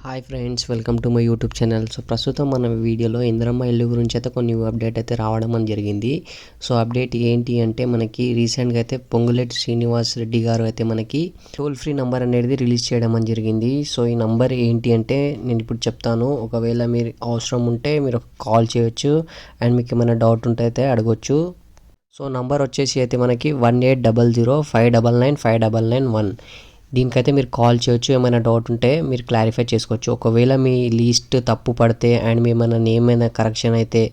Hi friends, welcome to my YouTube channel. So ప్రస్తుతం మన వీడియోలో ఇందిరమ్మ ఇల్లు గురించి అయితే కొన్ని అప్డేట్ అయితే రావడం అని జరిగింది. సో అప్డేట్ ఏంటి అంటే మనకి రీసెంట్గా అయితే పొంగులేటి శ్రీనివాస్ రెడ్డి గారు అయితే మనకి టోల్ ఫ్రీ నెంబర్ అనేది రిలీజ్ చేయడం అని జరిగింది. సో ఈ నెంబర్ ఏంటి అంటే నేను ఇప్పుడు చెప్తాను. ఒకవేళ మీరు అవసరం ఉంటే మీరు కాల్ చేయొచ్చు అండ్ మీకు ఏమైనా డౌట్ ఉంటే అయితే అడగొచ్చు. సో నంబర్ వచ్చేసి అయితే మనకి 180059959991. దీనికైతే మీరు కాల్ చేయొచ్చు. ఏమైనా డౌట్ ఉంటే మీరు క్లారిఫై చేసుకోవచ్చు. ఒకవేళ మీ లిస్ట్ తప్పు పడితే అండ్ మీ ఏమైనా నేమ్ ఏమైనా కరెక్షన్ అయితే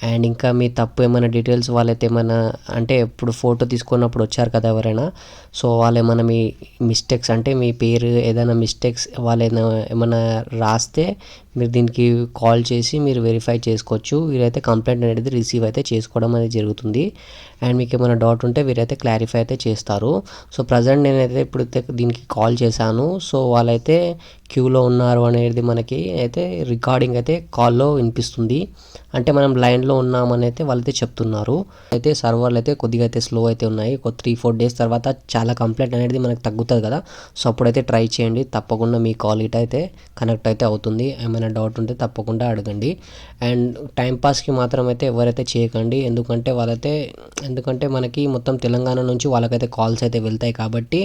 అండ్ ఇంకా మీ తప్పు ఏమైనా డీటెయిల్స్ వాళ్ళైతే ఏమైనా అంటే ఇప్పుడు ఫోటో తీసుకున్నప్పుడు వచ్చారు కదా ఎవరైనా, సో వాళ్ళు ఏమైనా మీ మిస్టేక్స్ అంటే మీ పేరు ఏదైనా మిస్టేక్స్ వాళ్ళు ఏమైనా రాస్తే మీరు దీనికి కాల్ చేసి మీరు వెరిఫై చేసుకోవచ్చు. వీరైతే కంప్లైంట్ అనేది రిసీవ్ అయితే చేసుకోవడం అనేది జరుగుతుంది అండ్ మీకు ఏమైనా డౌట్ ఉంటే వీరైతే క్లారిఫై అయితే చేస్తారు. సో ప్రజెంట్ నేనైతే ఇప్పుడు దీనికి కాల్ చేశాను. సో వాళ్ళైతే క్యూలో ఉన్నారు అనేది మనకి అయితే రికార్డింగ్ అయితే కాల్లో వినిపిస్తుంది. అంటే మనం లైన్లో ఉన్నామని అయితే వాళ్ళైతే చెప్తున్నారు. అయితే సర్వర్లు అయితే కొద్దిగా అయితే స్లో అయితే ఉన్నాయి. ఒక 3-4 డేస్ తర్వాత చాలా కంప్లైంట్ అనేది మనకు తగ్గుతుంది కదా. సో అప్పుడైతే ట్రై చేయండి. తప్పకుండా మీ కాల్ ఇట్ అయితే కనెక్ట్ అయితే అవుతుంది. ఏమైనా డౌట్ ఉంటే తప్పకుండా అడగండి. అండ్ టైంపాస్కి మాత్రం అయితే ఎవరైతే చేయకండి. ఎందుకంటే మనకి మొత్తం తెలంగాణ నుంచి వాళ్ళకైతే కాల్స్ అయితే వెళ్తాయి కాబట్టి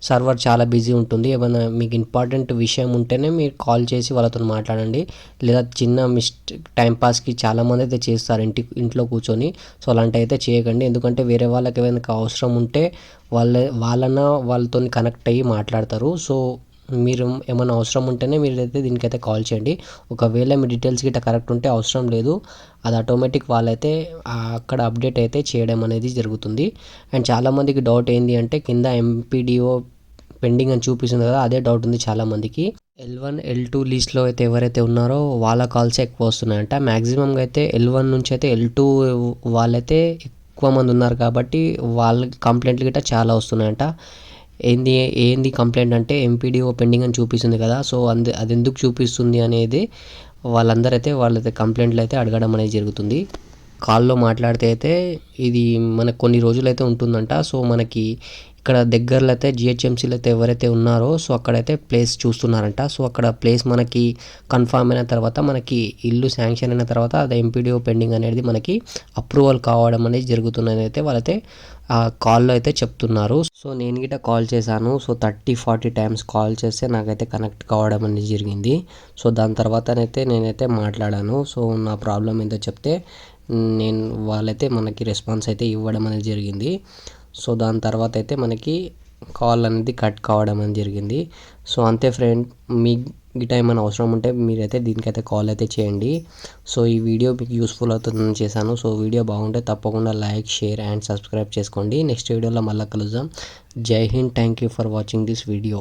సర్వర్ చాలా బిజీ ఉంటుంది. ఏమైనా మీకు ఇంపార్టెంట్ విషయం ఉంటేనే మీరు కాల్ చేసి వాళ్ళతో మాట్లాడండి. లేదా చిన్న టైంపాస్కి చాలామంది అయితే చేస్తారు ఇంట్లో కూర్చొని. సో అలాంటి అయితే చేయకండి. ఎందుకంటే వేరే వాళ్ళకి ఏమైనా అవసరం ఉంటే వాళ్ళతో కనెక్ట్ అయ్యి మాట్లాడతారు. సో మీరు ఏమైనా అవసరం ఉంటేనే మీరైతే దీనికైతే కాల్ చేయండి. ఒకవేళ మీ డీటెయిల్స్ గిట్ట కరెక్ట్ ఉంటే అవసరం లేదు, అది ఆటోమేటిక్ వాళ్ళైతే అక్కడ అప్డేట్ అయితే చేయడం అనేది జరుగుతుంది. అండ్ చాలామందికి డౌట్ ఏంటి అంటే కింద ఎంపీడీఓ పెండింగ్ అని చూపిస్తుంది కదా, అదే డౌట్ ఉంది చాలామందికి. L1 L2 లిస్ట్లో అయితే ఎవరైతే ఉన్నారో వాళ్ళ కాల్సే ఎక్కువ వస్తున్నాయంట. మ్యాక్సిమంగా అయితే L1 నుంచి అయితే L2 వాళ్ళైతే ఎక్కువ మంది ఉన్నారు కాబట్టి వాళ్ళ కంప్లైంట్లు గిట్ట చాలా వస్తున్నాయంట. ఏంది కంప్లైంట్ అంటే ఎంపీడీఓ పెండింగ్ అని చూపిస్తుంది కదా. సో అది ఎందుకు చూపిస్తుంది అనేది వాళ్ళైతే కంప్లైంట్లు అయితే అడగడం అనేది జరుగుతుంది. కాల్లో మాట్లాడితే అయితే ఇది మనకు కొన్ని రోజులైతే ఉంటుందంట. సో మనకి ఇక్కడ దగ్గరలో అయితే జిహెచ్ఎంసీలో అయితే ఎవరైతే ఉన్నారో సో అక్కడైతే ప్లేస్ చూస్తున్నారంట. సో అక్కడ ప్లేస్ మనకి కన్ఫామ్ అయిన తర్వాత మనకి ఇల్లు శాంక్షన్ అయిన తర్వాత అది ఎంపీడీఓ పెండింగ్ అనేది మనకి అప్రూవల్ కావడం అనేది జరుగుతున్నది అయితే వాళ్ళైతే కాల్లో అయితే చెప్తున్నారు. సో నేను గిట్ట కాల్ చేశాను. సో 30-40 టైమ్స్ కాల్ చేస్తే నాకైతే కనెక్ట్ కావడం అనేది జరిగింది. సో దాని తర్వాతనైతే నేనైతే మాట్లాడాను. సో నా ప్రాబ్లం ఏంటో చెప్తే వాళ్ళైతే మనకి రెస్పాన్స్ అయితే ఇవ్వడం అనేది జరిగింది. సో దాని తర్వాత అయితే మనకి కాల్ అనేది కట్ కావడం అనేది జరిగింది. సో అంతే ఫ్రెండ్, మీ గిట్ట ఏమైనా అవసరం ఉంటే మీరైతే దీనికైతే కాల్ అయితే చేయండి. సో ఈ వీడియో మీకు యూస్ఫుల్ అవుతుందని చేశాను. సో వీడియో బాగుంటే తప్పకుండా లైక్, షేర్ అండ్ సబ్స్క్రైబ్ చేసుకోండి. నెక్స్ట్ వీడియోలో మళ్ళీ కలుద్దాం. జై Hind. Thank you for watching this video.